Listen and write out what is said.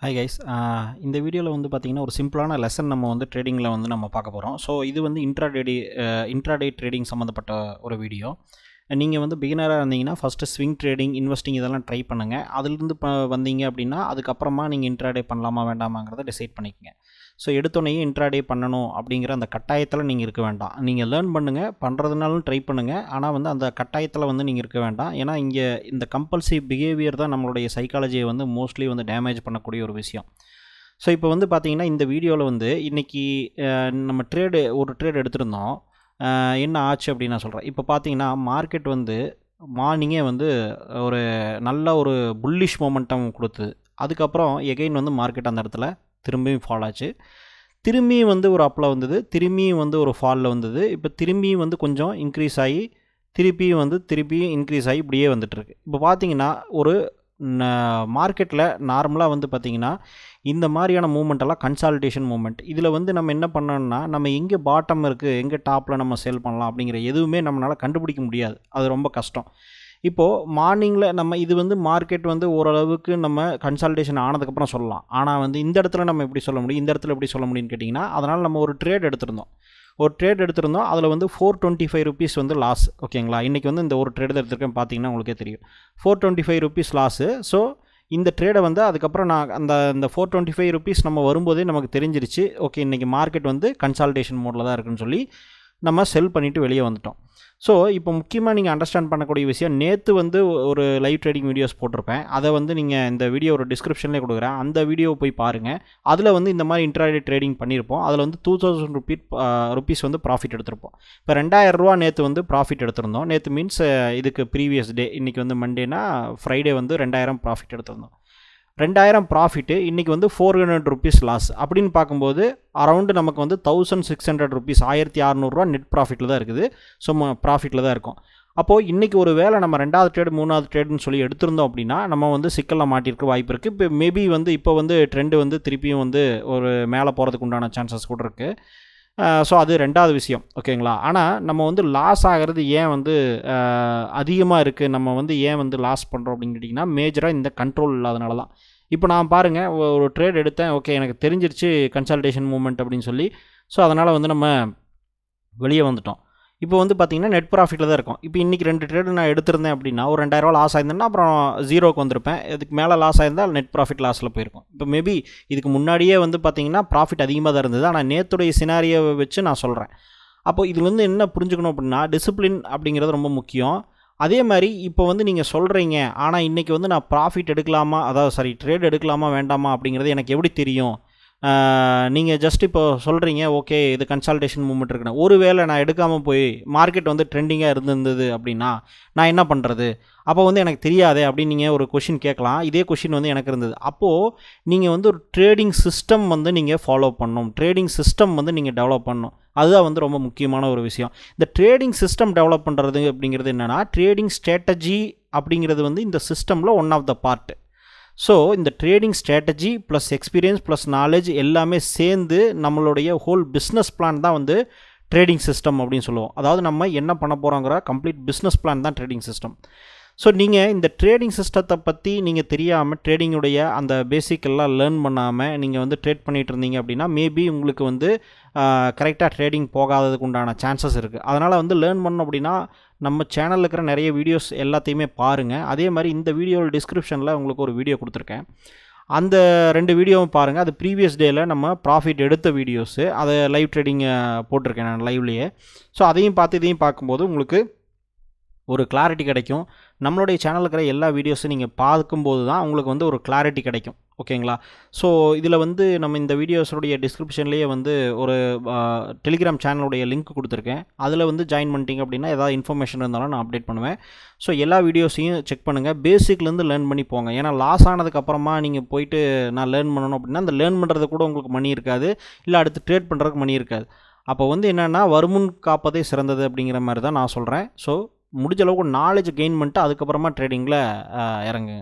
Hi guys. இந்த வீடியோவில் வந்து பார்த்திங்கன்னா ஒரு சிம்பிளான லெசன் நம்ம வந்து ட்ரேடிங்கில் வந்து நம்ம பார்க்க போகிறோம். ஸோ இது வந்து இன்ட்ராடே ட்ரேடிங் சம்மந்தப்பட்ட ஒரு வீடியோ. நீங்கள் வந்து பிகினராக இருந்தீங்கன்னா ஃபஸ்ட்டு ஸ்விங் ட்ரேடிங், இன்வெஸ்டிங் இதெல்லாம் ட்ரை பண்ணுங்கள். அதுலேருந்து வந்தீங்க அப்படின்னா அதுக்கப்புறமா நீங்கள் இன்ட்ராடே பண்ணலாமா வேண்டாமாங்கிறத டிசைட் பண்ணிக்கங்க. ஸோ எடுத்தோடனே இன்ட்ராடே பண்ணணும் அப்படிங்கிற அந்த கட்டாயத்தில் நீங்கள் இருக்க வேண்டாம். நீங்கள் லேர்ன் பண்ணுங்கள், பண்ணுறதுனாலும் ட்ரை பண்ணுங்கள். ஆனால் வந்து அந்த கட்டாயத்தில் வந்து நீங்கள் இருக்க வேண்டாம். ஏன்னா இங்கே இந்த கம்பல்சிவ் பிஹேவியர் தான் நம்மளுடைய சைக்காலஜியை வந்து மோஸ்ட்லி வந்து டேமேஜ் பண்ணக்கூடிய ஒரு விஷயம். ஸோ இப்போ வந்து பார்த்திங்கன்னா இந்த வீடியோவில் வந்து இன்றைக்கி நம்ம ஒரு ட்ரேட் எடுத்திருந்தோம். என்ன ஆச்சு அப்படின்னு நான் சொல்கிறேன். இப்போ பார்த்தீங்கன்னா மார்க்கெட் வந்து மார்னிங்கே வந்து ஒரு நல்ல ஒரு புல்லிஷ் மொமெண்டம் கொடுத்தது. அதுக்கப்புறம் எகைன் வந்து மார்க்கெட் அந்த இடத்துல திரும்பியும் ஃபால் ஆச்சு. திரும்பியும் வந்து ஒரு அப்பில் வந்தது, திரும்பியும் வந்து ஒரு ஃபாலில் வந்தது. இப்போ திரும்பியும் வந்து கொஞ்சம் இன்க்ரீஸ் ஆகி திருப்பியும் இன்க்ரீஸ் ஆகி இப்படியே வந்துட்டுருக்கு. இப்போ பார்த்தீங்கன்னா ஒரு மார்க்கெட்டில் நார்மலாக வந்து பார்த்திங்கன்னா இந்த மாதிரியான மூமெண்ட்டெல்லாம் கன்சாலிடேஷன் மூமெண்ட். இதில் வந்து நம்ம என்ன பண்ணோம்னா நம்ம எங்கே பாட்டம் இருக்குது, எங்கே டாப்பில் நம்ம சேல் பண்ணலாம் அப்படிங்கிற எதுவுமே நம்மளால் கண்டுபிடிக்க முடியாது. அது ரொம்ப கஷ்டம். இப்போது மார்னிங்கில் நம்ம இது வந்து மார்க்கெட் வந்து ஓரளவுக்கு நம்ம கன்சால்டேஷன் ஆனதுக்கப்புறம் சொல்லலாம். ஆனால் வந்து இந்த இடத்துல நம்ம எப்படி சொல்ல முடியும், இந்த இடத்துல எப்படி சொல்ல முடியும்னு கேட்டிங்கன்னா, அதனால் நம்ம ஒரு ட்ரேட் எடுத்திருந்தோம். அதில் வந்து 425 ருபீஸ் வந்து லாஸ். ஓகேங்களா, இன்றைக்கி வந்து இந்த ஒரு ட்ரேட் எடுத்திருக்கேன் பார்த்தீங்கன்னா உங்களுக்கே தெரியும் 425 ருபீஸ் லாஸு. ஸோ இந்த ட்ரேடை வந்து அதுக்கப்புறம் நான் அந்த 425 ருபீஸ் நம்ம வரும்போதே நமக்கு தெரிஞ்சிருச்சு, ஓகே இன்றைக்கி மார்க்கெட் வந்து கன்சால்டேஷன் மோடில் தான் இருக்குன்னு சொல்லி நம்ம செல் பண்ணிவிட்டு வெளியே வந்துட்டோம். ஸோ இப்போ முக்கியமாக நீங்கள் அண்டர்ஸ்டாண்ட் பண்ணக்கூடிய விஷயம், நேற்று வந்து ஒரு லைவ் ட்ரேடிங் வீடியோஸ் போட்டிருப்பேன். அதை வந்து நீங்கள் இந்த வீடியோ ஒரு டிஸ்கிரிப்ஷன்லேயே கொடுக்குறேன், அந்த வீடியோவை போய் பாருங்கள். அதில் வந்து இந்த மாதிரி இன்ட்ராடே ட்ரேடிங் பண்ணியிருப்போம். அதில் வந்து 2000 ருபீஸ் வந்து ப்ராஃபிட் எடுத்திருப்போம். இப்போ 2000 ரூபா நேற்று வந்து ப்ராஃபிட் எடுத்திருந்தோம். நேற்று மீன்ஸ் இதுக்கு ப்ரீவியஸ் டே, இன்றைக்கி வந்து மண்டேனா ஃப்ரைடே வந்து 2000 ப்ராஃபிட் எடுத்திருந்தோம். 2000 ப்ராஃபிட்டு, இன்றைக்கி வந்து 400 ருபீஸ் லாஸ். அப்படின்னு பார்க்கும்போது அரௌண்டு நமக்கு வந்து 1600 ருபீஸ், 1600 நெட் ப்ராஃபிட்டில் தான் இருக்குது. ஸோ ப்ராஃபிட்டில் தான் இருக்கும். அப்போது இன்றைக்கி ஒரு வேளை நம்ம 2வது ட்ரேடு 3வது ட்ரேடுன்னு சொல்லி எடுத்திருந்தோம் அப்படின்னா நம்ம வந்து சிக்கலில் மாட்டிருக்க வாய்ப்பு இருக்குது. இப்போ மேபி வந்து இப்போ வந்து ட்ரெண்டு வந்து திருப்பியும் வந்து ஒரு மேலே போகிறதுக்கு உண்டான சான்சஸ் கூட இருக்குது. ஸோ அது 2வது விஷயம். ஓகேங்களா, ஆனால் நம்ம வந்து லாஸ் ஆகிறது ஏன் வந்து அதிகமாக இருக்குது, நம்ம வந்து ஏன் வந்து லாஸ் பண்ணுறோம் அப்படின்னு கேட்டிங்கன்னா மேஜராக இந்த கண்ட்ரோல் இல்லாதனால தான். இப்போ நான் பாருங்கள் ஒரு ட்ரேட் எடுத்தேன், ஓகே எனக்கு தெரிஞ்சிருச்சு கன்சால்டேஷன் மூமெண்ட் அப்படின்னு சொல்லி. ஸோ அதனால் வந்து நம்ம வெளியே வந்துட்டோம். இப்போ வந்து பார்த்திங்கன்னா நெட் ப்ராஃபிட்டில் தான் இருக்கும். இப்போ இன்றைக்கி 2 ட்ரேடு நான் எடுத்திருந்தேன் அப்படின்னா ஒரு 2000 லாஸ் ஆயிருந்தேன்னா அப்புறம் ஜீரோக்கு வந்திருப்பேன். இதுக்கு மேலே லாஸ் ஆயிருந்தால் நெட் ப்ராஃபிட் லாஸில் போயிருக்கும். இப்போ மேபி இதுக்கு முன்னாடியே வந்து பார்த்திங்கன்னா ப்ராஃபிட் அதிகமாக தான் இருந்தது. ஆனால் நேற்றுடைய சினாரியோவை வச்சு நான் சொல்கிறேன். அப்போ இதில் வந்து என்ன புரிஞ்சுக்கணும் அப்படின்னா டிசிப்ளின் அப்படிங்கிறது ரொம்ப முக்கியம். அதே மாதிரி இப்போ வந்து நீங்கள் சொல்கிறீங்க, ஆனால் இன்றைக்கி வந்து நான் ப்ராஃபிட் எடுக்கலாமா, ட்ரேட் எடுக்கலாமா வேண்டாமா அப்படிங்கிறது எனக்கு எப்படி தெரியும்? நீங்கள் ஜஸ்ட் இப்போ சொல்கிறீங்க, ஓகே இது கன்சால்டேஷன் மூமெண்ட் இருக்குன்னு. ஒருவேளை நான் எடுக்காமல் போய் மார்க்கெட் வந்து ட்ரெண்டிங்காக இருந்தது அப்படின்னா நான் என்ன பண்ணுறது? அப்போ வந்து எனக்கு தெரியாதே அப்படின்னு நீங்கள் ஒரு கொஷின் கேட்கலாம். இதே கொஷின் வந்து எனக்கு இருந்தது. அப்போது நீங்கள் வந்து ஒரு ட்ரேடிங் சிஸ்டம் வந்து நீங்கள் ஃபாலோ பண்ணணும், ட்ரேடிங் சிஸ்டம் வந்து நீங்கள் டெவலப் பண்ணணும். அதுதான் வந்து ரொம்ப முக்கியமான ஒரு விஷயம். இந்த ட்ரேடிங் சிஸ்டம் டெவலப் பண்ணுறது அப்படிங்கிறது என்னென்னா ட்ரேடிங் ஸ்ட்ராட்டஜி அப்படிங்கிறது வந்து இந்த சிஸ்டமில் one of the part. So இந்த trading strategy plus experience plus knowledge எல்லாமே சேர்ந்து நம்மளுடைய ஹோல் பிஸ்னஸ் பிளான் தான் வந்து ட்ரேடிங் சிஸ்டம் அப்படின்னு சொல்லுவோம். அதாவது நம்ம என்ன பண்ண போகிறோங்கிற கம்ப்ளீட் பிஸ்னஸ் பிளான் தான் ட்ரேடிங் சிஸ்டம். ஸோ நீங்கள் இந்த ட்ரேடிங் சிஸ்டத்தை பற்றி நீங்கள் தெரியாமல் ட்ரேடிங்குடைய அந்த பேசிக் எல்லாம் லேர்ன் பண்ணாமல் நீங்கள் வந்து ட்ரேட் பண்ணிகிட்டு இருந்தீங்க அப்படின்னா மேபி உங்களுக்கு வந்து கரெக்டாக ட்ரேடிங் போகாததுக்கு உண்டான சான்சஸ் இருக்குது. அதனால் வந்து லேர்ன் பண்ணணும் அப்படின்னா நம்ம சேனலில் இருக்கிற நிறைய வீடியோஸ் எல்லாத்தையுமே பாருங்கள். அதே மாதிரி இந்த வீடியோவில் டிஸ்கிரிப்ஷனில் உங்களுக்கு ஒரு வீடியோ கொடுத்துருக்கேன். அந்த 2 வீடியோவும் பாருங்கள். அது ப்ரீவியஸ் டேயில் நம்ம ப்ராஃபிட் எடுத்த வீடியோஸு, அதை லைவ் ட்ரேடிங் போட்டிருக்கேன் நான் லைவ்லேயே. ஸோ அதையும் பார்த்து இதையும் பார்க்கும்போது உங்களுக்கு ஒரு கிளாரிட்டி கிடைக்கும். நம்மளுடைய சேனலில் இருக்கிற எல்லா வீடியோஸும் நீங்கள் பார்க்கும்போது தான் உங்களுக்கு வந்து ஒரு கிளாரிட்டி கிடைக்கும். ஓகேங்களா, ஸோ இதில் வந்து நம்ம இந்த வீடியோஸுடைய டிஸ்கிரிப்ஷன்லேயே வந்து ஒரு டெலிகிராம் சேனலுடைய லிங்க் கொடுத்துருக்கேன். அதில் வந்து ஜாயின் பண்ணிட்டீங்க அப்படின்னா ஏதாவது இன்ஃபர்மேஷன் இருந்தாலும் நான் அப்டேட் பண்ணுவேன். ஸோ எல்லா வீடியோஸையும் செக் பண்ணுங்கள், பேசிக்லேருந்து லேர்ன் பண்ணி போங்க. ஏன்னா லாஸ் ஆனதுக்கப்புறமா நீங்கள் போயிட்டு நான் லேர்ன் பண்ணணும் அப்படின்னா அந்த லேர்ன் பண்ணுறது கூட உங்களுக்கு மணி இருக்காது, இல்லை அடுத்து ட்ரேட் பண்ணுறதுக்கு மணி இருக்காது. அப்போ வந்து என்னென்னா வருமுன் காப்பதே சிறந்தது அப்படிங்கிற மாதிரி தான் நான் சொல்கிறேன். ஸோ முடிஞ்ச அளவுக்கு நாலேஜ் கெயின் பண்ணிட்டு அதுக்கப்புறமா ட்ரேடிங்கில் இறங்குங்க.